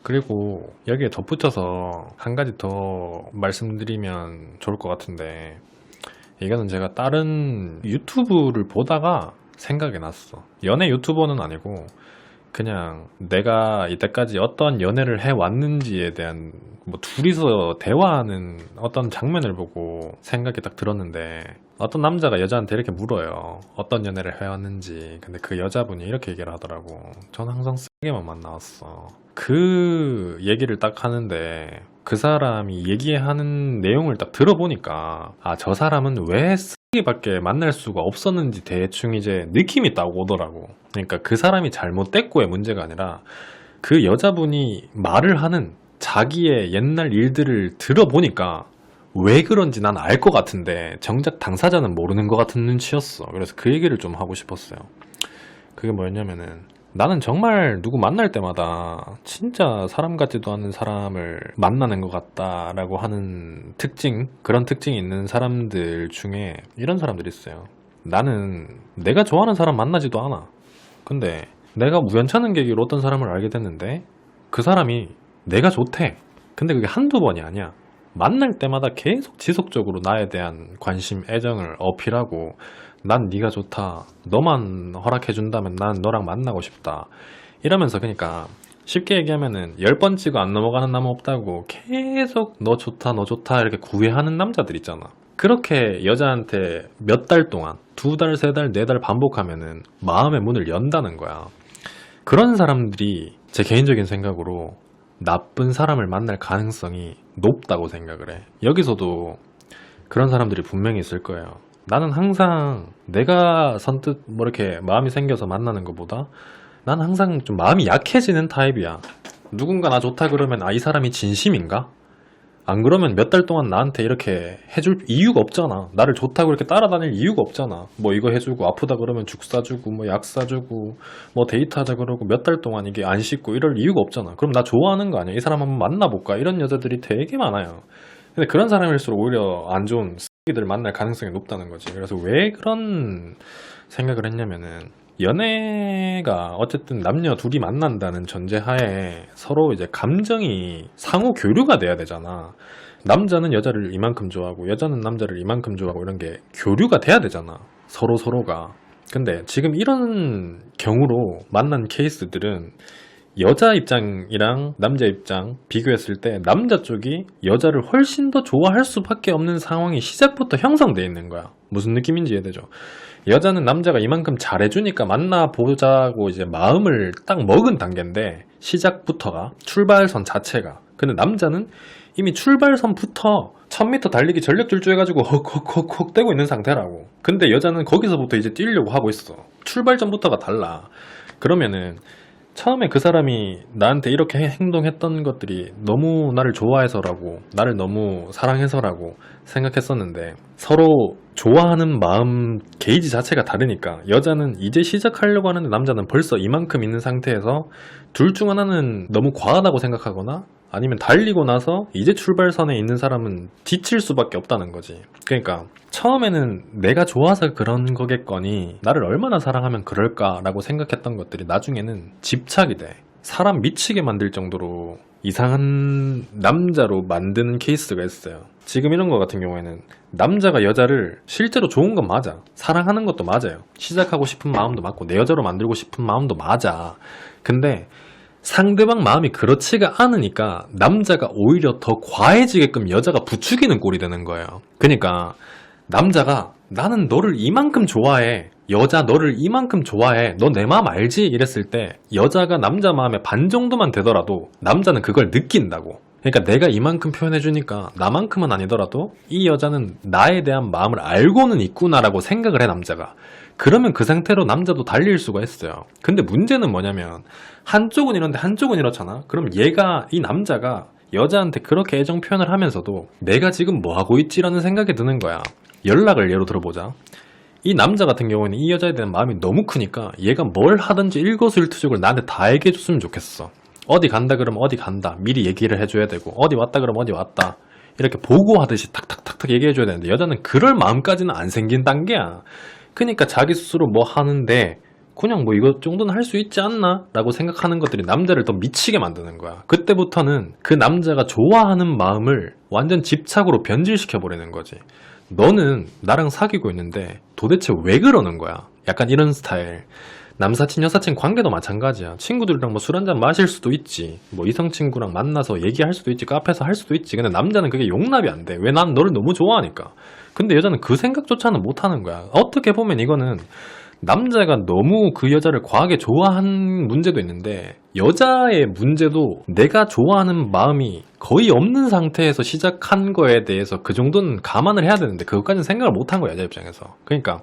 그리고 여기에 덧붙여서 한 가지 더 말씀드리면 좋을 것 같은데, 이거는 제가 다른 유튜브를 보다가 생각이 났어. 연애 유튜버는 아니고 그냥 내가 이때까지 어떤 연애를 해왔는지에 대한 뭐 둘이서 대화하는 어떤 장면을 보고 생각이 딱 들었는데, 어떤 남자가 여자한테 이렇게 물어요. 어떤 연애를 해왔는지. 근데 그 여자분이 이렇게 얘기를 하더라고. 전 항상 쓰게만 만나왔어. 그 얘기를 딱 하는데, 그 사람이 얘기하는 내용을 딱 들어보니까, 아, 저 사람은 왜 쓰기밖에 만날 수가 없었는지 대충 이제 느낌이 딱 오더라고. 그러니까 그 사람이 잘못됐고의 문제가 아니라 그 여자분이 말을 하는 자기의 옛날 일들을 들어보니까 왜 그런지 난 알 것 같은데 정작 당사자는 모르는 것 같은 눈치였어. 그래서 그 얘기를 좀 하고 싶었어요. 그게 뭐였냐면은, 나는 정말 누구 만날 때마다 진짜 사람 같지도 않은 사람을 만나는 것 같다라고 하는 특징, 그런 특징이 있는 사람들 중에 이런 사람들이 있어요. 나는 내가 좋아하는 사람 만나지도 않아. 근데 내가 우연찮은 계기로 어떤 사람을 알게 됐는데 그 사람이 내가 좋대. 근데 그게 한두 번이 아니야. 만날 때마다 계속 지속적으로 나에 대한 관심, 애정을 어필하고, 난 네가 좋다. 너만 허락해준다면 난 너랑 만나고 싶다. 이러면서, 그러니까 쉽게 얘기하면은 10번 찍어 안 넘어가는 나무 없다고 계속 너 좋다, 너 좋다 이렇게 구애하는 남자들 있잖아. 그렇게 여자한테 몇 달 동안, 2달, 3달, 4달 반복하면은 마음의 문을 연다는 거야. 그런 사람들이 제 개인적인 생각으로 나쁜 사람을 만날 가능성이 높다고 생각을 해. 여기서도 그런 사람들이 분명히 있을 거예요. 나는 항상 내가 선뜻 뭐 이렇게 마음이 생겨서 만나는 것보다 나는 항상 좀 마음이 약해지는 타입이야. 누군가 나 좋다 그러면, 아, 이 사람이 진심인가? 안 그러면 몇 달 동안 나한테 이렇게 해줄 이유가 없잖아. 나를 좋다고 이렇게 따라다닐 이유가 없잖아. 뭐 이거 해주고, 아프다 그러면 죽 사주고, 뭐 약 사주고, 뭐 데이트하자 그러고 몇 달 동안 이게 안 씻고 이럴 이유가 없잖아. 그럼 나 좋아하는 거 아니야? 이 사람 한번 만나볼까? 이런 여자들이 되게 많아요. 근데 그런 사람일수록 오히려 안 좋은 쓰기들 만날 가능성이 높다는 거지. 그래서 왜 그런 생각을 했냐면은, 연애가 어쨌든 남녀 둘이 만난다는 전제하에 서로 이제 감정이 상호 교류가 돼야 되잖아. 남자는 여자를 이만큼 좋아하고 여자는 남자를 이만큼 좋아하고 이런 게 교류가 돼야 되잖아. 서로가. 근데 지금 이런 경우로 만난 케이스들은 여자 입장이랑 남자 입장 비교했을 때 남자 쪽이 여자를 훨씬 더 좋아할 수밖에 없는 상황이 시작부터 형성돼 있는 거야. 무슨 느낌인지 이해되죠? 여자는 남자가 이만큼 잘해주니까 만나보자고 이제 마음을 딱 먹은 단계인데, 시작부터가, 출발선 자체가. 근데 남자는 이미 출발선부터 1000m 달리기 전력 질주 해가지고 헉헉헉헉 떼고 있는 상태라고. 근데 여자는 거기서부터 이제 뛰려고 하고 있어. 출발점부터가 달라. 그러면은 처음에 그 사람이 나한테 이렇게 행동했던 것들이 너무 나를 좋아해서라고, 나를 너무 사랑해서라고 생각했었는데, 서로 좋아하는 마음 게이지 자체가 다르니까 여자는 이제 시작하려고 하는데 남자는 벌써 이만큼 있는 상태에서 둘 중 하나는 너무 과하다고 생각하거나, 아니면 달리고 나서 이제 출발선에 있는 사람은 지칠 수밖에 없다는 거지. 그러니까 처음에는 내가 좋아서 그런 거겠거니, 나를 얼마나 사랑하면 그럴까라고 생각했던 것들이 나중에는 집착이 돼. 사람 미치게 만들 정도로 이상한 남자로 만드는 케이스가 있어요. 지금 이런 거 같은 경우에는 남자가 여자를 실제로 좋은 건 맞아. 사랑하는 것도 맞아요. 시작하고 싶은 마음도 맞고 내 여자로 만들고 싶은 마음도 맞아. 근데 상대방 마음이 그렇지가 않으니까 남자가 오히려 더 과해지게끔 여자가 부추기는 꼴이 되는 거예요. 그러니까 남자가 나는 너를 이만큼 좋아해, 여자 너를 이만큼 좋아해, 너 내 마음 알지? 이랬을 때 여자가 남자 마음의 반 정도만 되더라도 남자는 그걸 느낀다고. 그러니까 내가 이만큼 표현해주니까 나만큼은 아니더라도 이 여자는 나에 대한 마음을 알고는 있구나라고 생각을 해, 남자가. 그러면 그 상태로 남자도 달릴 수가 있어요. 근데 문제는 뭐냐면, 한쪽은 이런데 한쪽은 이렇잖아. 그럼 얘가, 이 남자가 여자한테 그렇게 애정 표현을 하면서도 내가 지금 뭐 하고 있지라는 생각이 드는 거야. 연락을 예로 들어보자. 이 남자 같은 경우에는 이 여자에 대한 마음이 너무 크니까 얘가 뭘 하든지 일거수일투족을 나한테 다 얘기해줬으면 좋겠어. 어디 간다 그러면 어디 간다, 미리 얘기를 해줘야 되고, 어디 왔다 그러면 어디 왔다, 이렇게 보고하듯이 탁탁탁탁 얘기해줘야 되는데, 여자는 그럴 마음까지는 안 생긴 단계야. 그러니까 자기 스스로 뭐 하는데 그냥 뭐 이거 정도는 할 수 있지 않나? 라고 생각하는 것들이 남자를 더 미치게 만드는 거야. 그때부터는 그 남자가 좋아하는 마음을 완전 집착으로 변질시켜버리는 거지. 너는 나랑 사귀고 있는데 도대체 왜 그러는 거야? 약간 이런 스타일. 남사친 여사친 관계도 마찬가지야. 친구들이랑 뭐 술 한잔 마실 수도 있지, 뭐 이성 친구랑 만나서 얘기할 수도 있지, 카페에서 할 수도 있지. 근데 남자는 그게 용납이 안 돼. 왜? 난 너를 너무 좋아하니까. 근데 여자는 그 생각조차는 못 하는 거야. 어떻게 보면 이거는 남자가 너무 그 여자를 과하게 좋아한 문제도 있는데, 여자의 문제도 내가 좋아하는 마음이 거의 없는 상태에서 시작한 거에 대해서 그 정도는 감안을 해야 되는데 그것까지는 생각을 못 한 거야, 여자 입장에서. 그러니까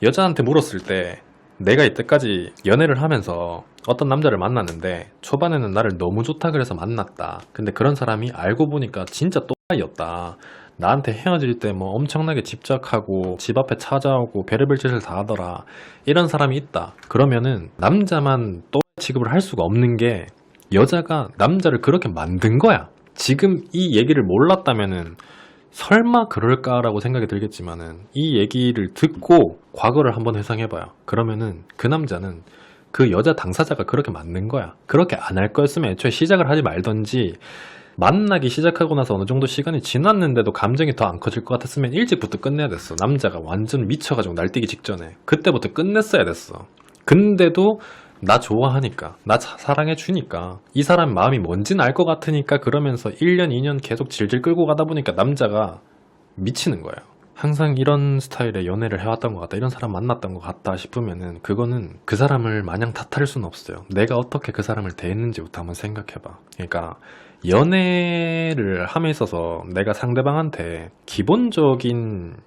여자한테 물었을 때, 내가 이때까지 연애를 하면서 어떤 남자를 만났는데 초반에는 나를 너무 좋다 그래서 만났다. 근데 그런 사람이 알고 보니까 진짜 또라이였다. 나한테 헤어질 때 뭐 엄청나게 집착하고 집 앞에 찾아오고 별의별 짓을 다 하더라. 이런 사람이 있다. 그러면은 남자만 또라이 취급을 할 수가 없는 게, 여자가 남자를 그렇게 만든 거야. 지금 이 얘기를 몰랐다면은 설마 그럴까라고 생각이 들겠지만은, 이 얘기를 듣고 과거를 한번 회상해봐요. 그러면은 그 남자는 그 여자 당사자가 그렇게 만든 거야. 그렇게 안 할 거였으면 애초에 시작을 하지 말던지, 만나기 시작하고 나서 어느 정도 시간이 지났는데도 감정이 더 안 커질 것 같았으면 일찍부터 끝내야 됐어. 남자가 완전 미쳐가지고 날뛰기 직전에 그때부터 끝냈어야 됐어. 근데도 나 좋아하니까, 나 사랑해주니까, 이 사람 마음이 뭔지는 알 것 같으니까 그러면서 1년, 2년 계속 질질 끌고 가다 보니까 남자가 미치는 거예요. 항상 이런 스타일의 연애를 해왔던 것 같다, 이런 사람 만났던 것 같다 싶으면은 그거는 그 사람을 마냥 탓할 수는 없어요. 내가 어떻게 그 사람을 대했는지부터 한번 생각해봐. 그러니까 연애를 함에 있어서 내가 상대방한테 기본적인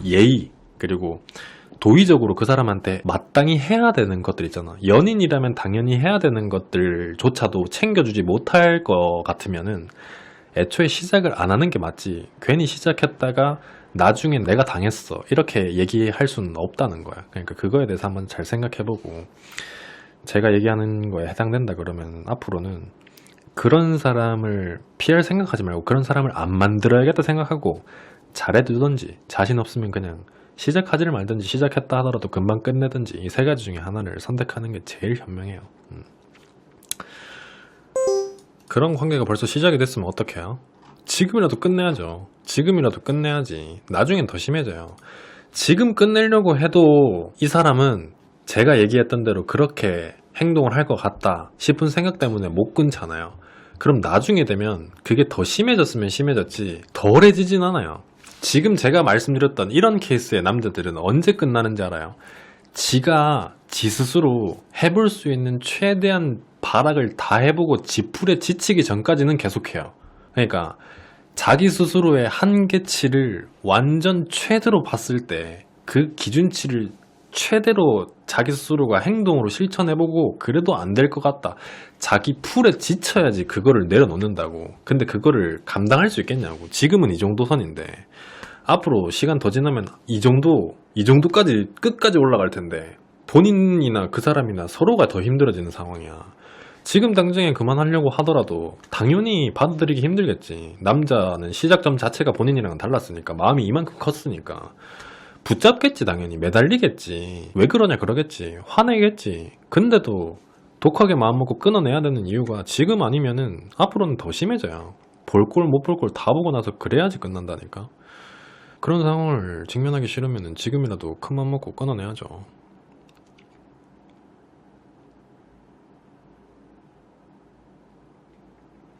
예의, 그리고 도의적으로 그 사람한테 마땅히 해야 되는 것들 있잖아. 연인이라면 당연히 해야 되는 것들조차도 챙겨주지 못할 것 같으면은 애초에 시작을 안 하는 게 맞지. 괜히 시작했다가 나중에 내가 당했어 이렇게 얘기할 수는 없다는 거야. 그러니까 그거에 대해서 한번 잘 생각해보고, 제가 얘기하는 거에 해당된다 그러면 앞으로는 그런 사람을 피할 생각하지 말고 그런 사람을 안 만들어야겠다 생각하고 잘해두던지, 자신 없으면 그냥 시작하지를 말든지, 시작했다 하더라도 금방 끝내든지, 이 세 가지 중에 하나를 선택하는 게 제일 현명해요. 그런 관계가 벌써 시작이 됐으면 어떡해요? 지금이라도 끝내야죠. 지금이라도 끝내야지. 나중엔 더 심해져요. 지금 끝내려고 해도 이 사람은 제가 얘기했던 대로 그렇게 행동을 할 것 같다 싶은 생각 때문에 못 끊잖아요. 그럼 나중에 되면 그게 더 심해졌으면 심해졌지 덜해지진 않아요. 지금 제가 말씀드렸던 이런 케이스의 남자들은 언제 끝나는지 알아요? 지가 지 스스로 해볼 수 있는 최대한 발악을 다 해보고 지풀에 지치기 전까지는 계속해요. 그러니까 자기 스스로의 한계치를 완전 최대로 봤을 때 그 기준치를 최대로 자기 스스로가 행동으로 실천해보고 그래도 안 될 것 같다, 자기 풀에 지쳐야지 그거를 내려놓는다고. 근데 그거를 감당할 수 있겠냐고. 지금은 이 정도 선인데 앞으로 시간 더 지나면 이 정도까지 끝까지 올라갈 텐데 본인이나 그 사람이나 서로가 더 힘들어지는 상황이야. 지금 당장에 그만하려고 하더라도 당연히 받아들이기 힘들겠지. 남자는 시작점 자체가 본인이랑은 달랐으니까, 마음이 이만큼 컸으니까 붙잡겠지. 당연히 매달리겠지. 왜 그러냐 그러겠지. 화내겠지. 근데도 독하게 마음먹고 끊어내야 되는 이유가 지금 아니면은 앞으로는 더 심해져요. 볼 꼴 못 볼 꼴 다 보고 나서 그래야지 끝난다니까. 그런 상황을 직면하기 싫으면은 지금이라도 큰맘 먹고 끊어내야죠.